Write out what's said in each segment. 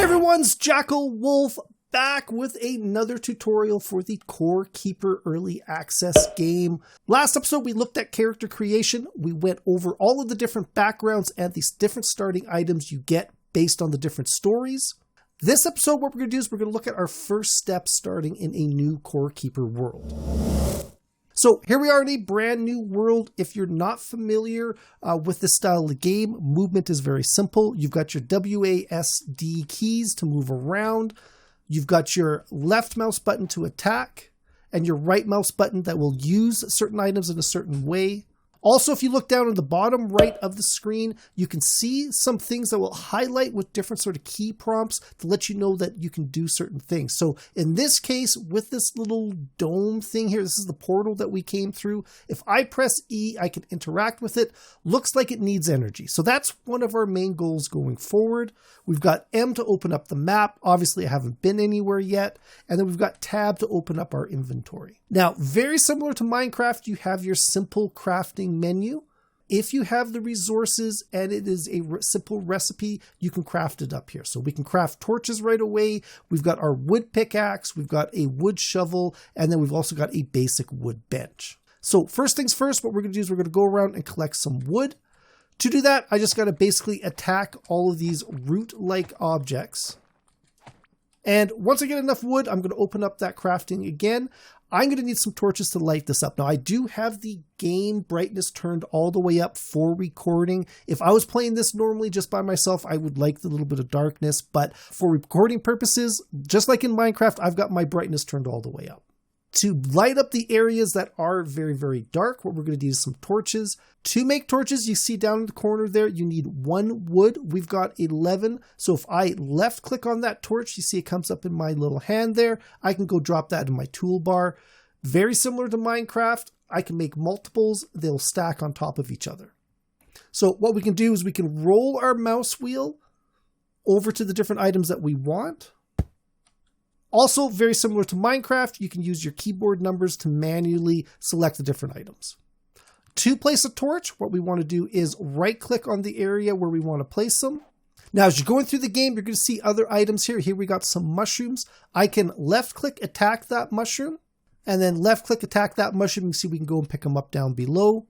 Everyone's Jackal Wolf back with another tutorial for the Core Keeper Early Access game. Last episode we looked at character creation. We went over all of the different backgrounds and these different starting items you get based on the different stories. This episode what we're going to do is we're going to look at our first step starting in a new Core Keeper world. So here we are in a brand new world. If you're not familiar with this style of the game, movement is very simple. You've got your WASD keys to move around. You've got your left mouse button to attack and your right mouse button that will use certain items in a certain way. Also, if you look down in the bottom right of the screen, you can see some things that will highlight with different sort of key prompts to let you know that you can do certain things. So in this case, with this little dome thing here, this is the portal that we came through. If I press E, I can interact with it. Looks like it needs energy. So that's one of our main goals going forward. We've got M to open up the map. Obviously, I haven't been anywhere yet. And then we've got Tab to open up our inventory. Now, very similar to Minecraft, you have your simple crafting menu. If you have the resources and it is a simple recipe, you can craft it up here. So we can craft torches right away. We've got our wood pickaxe, we've got a wood shovel, and then we've also got a basic wood bench. So first things first, what we're going to do is we're going to go around and collect some wood. To do that, I just got to basically attack all of these root-like objects. And once I get enough wood, I'm going to open up that crafting again. I'm going to need some torches to light this up. Now, I do have the game brightness turned all the way up for recording. If I was playing this normally just by myself, I would like the little bit of darkness. But for recording purposes, just like in Minecraft, I've got my brightness turned all the way up. To light up the areas that are very, very dark, what we're going to need is some torches. To make torches, you see down in the corner there, you need 1 wood. We've got 11. So if I left click on that torch, you see it comes up in my little hand there. I can go drop that in my toolbar. Very similar to Minecraft, I can make multiples. They'll stack on top of each other. So what we can do is we can roll our mouse wheel over to the different items that we want. Also, very similar to Minecraft, you can use your keyboard numbers to manually select the different items. To place a torch, what we want to do is right-click on the area where we want to place them. Now, as you're going through the game, you're going to see other items here. Here we got some mushrooms. I can left-click attack that mushroom, and then left-click attack that mushroom. You can see we can go and pick them up down below.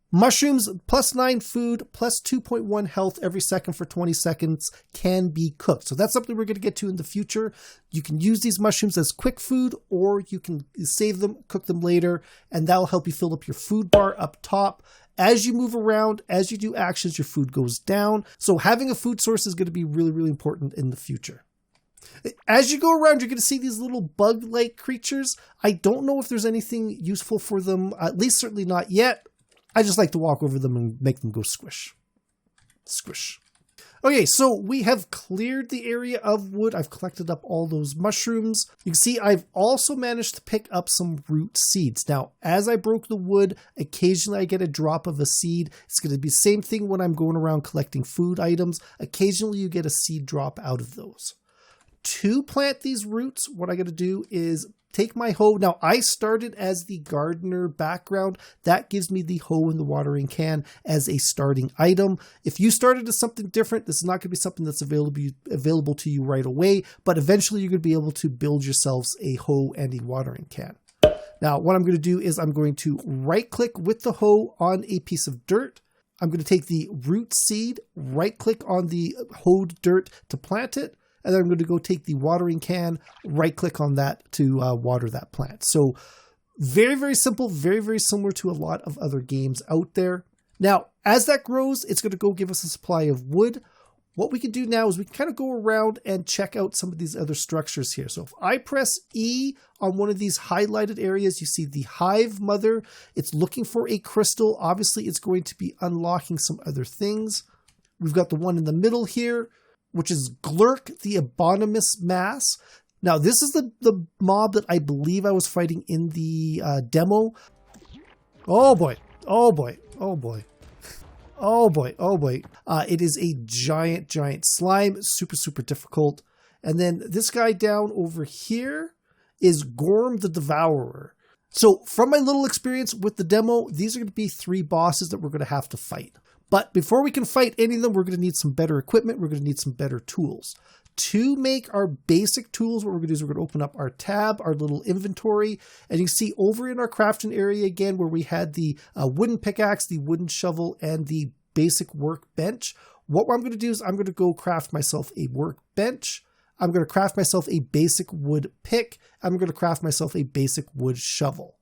Mushrooms, +9 food, +2.1 health every second for 20 seconds can be cooked. So that's something we're going to get to in the future. You can use these mushrooms as quick food, or you can save them, cook them later, and that'll help you fill up your food bar up top. As you move around, as you do actions, your food goes down. So having a food source is going to be really, really important in the future. As you go around, you're going to see these little bug-like creatures. I don't know if there's anything useful for them, at least certainly not yet. I just like to walk over them and make them go squish. Squish. Okay, so we have cleared the area of wood. I've collected up all those mushrooms. You can see I've also managed to pick up some root seeds. Now, as I broke the wood, occasionally I get a drop of a seed. It's going to be the same thing when I'm going around collecting food items. Occasionally you get a seed drop out of those. To plant these roots, what I got to do is take my hoe. Now, I started as the gardener background. That gives me the hoe and the watering can as a starting item. If you started as something different, this is not going to be something that's available to you right away, but eventually you're going to be able to build yourselves a hoe and a watering can. Now, what I'm going to do is I'm going to right-click with the hoe on a piece of dirt. I'm going to take the root seed, right-click on the hoed dirt to plant it. And then I'm going to go take the watering can, right-click on that to water that plant. So very, very simple, very, very similar to a lot of other games out there. Now, as that grows, it's going to go give us a supply of wood. What we can do now is we can kind of go around and check out some of these other structures here. So if I press E on one of these highlighted areas, you see the hive mother. It's looking for a crystal. Obviously, it's going to be unlocking some other things. We've got the one in the middle here, which is Glurk, the eponymous mass. Now, this is the mob that I believe I was fighting in the demo. Oh boy, oh boy, oh boy. Oh boy, oh boy. It is a giant, giant slime, super, super difficult. And then this guy down over here is Gorm the Devourer. So from my little experience with the demo, these are going to be 3 bosses that we're going to have to fight. But before we can fight any of them, we're going to need some better equipment. We're going to need some better tools. to make our basic tools, what we're going to do is we're going to open up our tab, our little inventory, and you can see over in our crafting area again where we had the wooden pickaxe, the wooden shovel, and the basic workbench. What I'm going to do is I'm going to go craft myself a workbench. I'm going to craft myself a basic wood pick. I'm going to craft myself a basic wood shovel.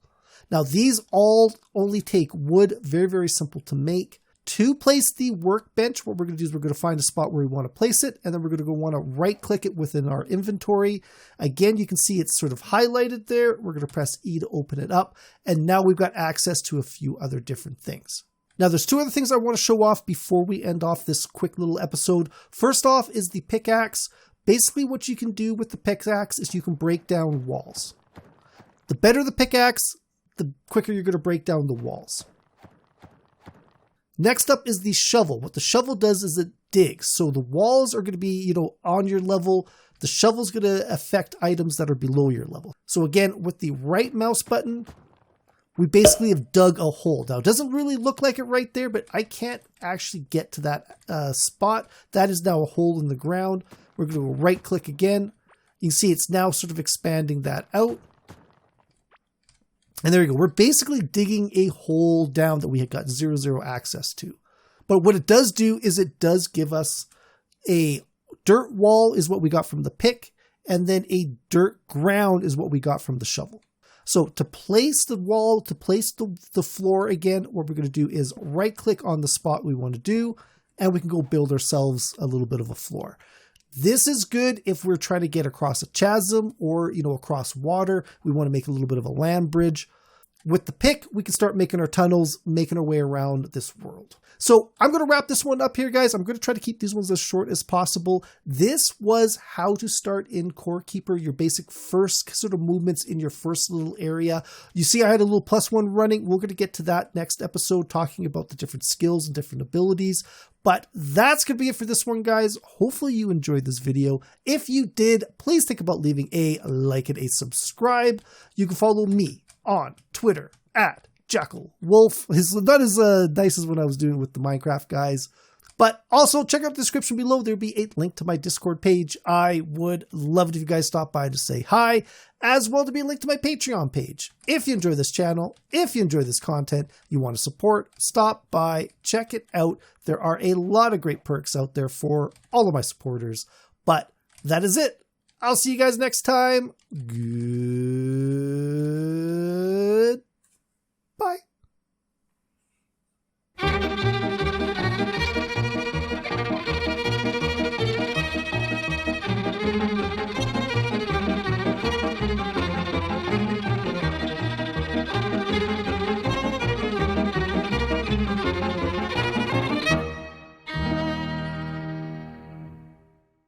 Now these all only take wood, very, very simple to make. To place the workbench, what we're going to do is we're going to find a spot where we want to place it, and then we're going to want to right click it within our inventory. Again, you can see it's sort of highlighted there. We're going to press E to open it up, and now we've got access to a few other different things. Now there's two other things I want to show off before we end off this quick little episode. First off is the pickaxe. Basically what you can do with the pickaxe is you can break down walls. The better the pickaxe, the quicker you're going to break down the walls. Next up is the shovel. What the shovel does is it digs. So the walls are going to be, on your level. The shovel's going to affect items that are below your level. So again, with the right mouse button, we basically have dug a hole. Now, it doesn't really look like it right there, but I can't actually get to that spot. That is now a hole in the ground. We're going to right click again. You can see it's now sort of expanding that out. And there you go. We're basically digging a hole down that we had got 0 access to. But what it does do is it does give us a dirt wall is what we got from the pick. And then a dirt ground is what we got from the shovel. So to place the wall, to place the floor again, what we're going to do is right click on the spot we want to do. And we can go build ourselves a little bit of a floor. This is good if we're trying to get across a chasm or, across water. We want to make a little bit of a land bridge. With the pick, we can start making our tunnels, making our way around this world. So I'm going to wrap this one up here, guys. I'm going to try to keep these ones as short as possible. This was how to start in Core Keeper, your basic first sort of movements in your first little area. You see I had a little +1 running. We're going to get to that next episode, talking about the different skills and different abilities. But that's going to be it for this one, guys. Hopefully you enjoyed this video. If you did, please think about leaving a like and a subscribe. You can follow me on Twitter at JackalWolf. It's not as nice as when I was doing with the Minecraft guys. But also check out the description below. There'll be a link to my Discord page. I would love it if you guys stop by to say hi, as well to be a link to my Patreon page. If you enjoy this channel, if you enjoy this content, you want to support, stop by, check it out. There are a lot of great perks out there for all of my supporters. But that is it. I'll see you guys next time. Goodbye.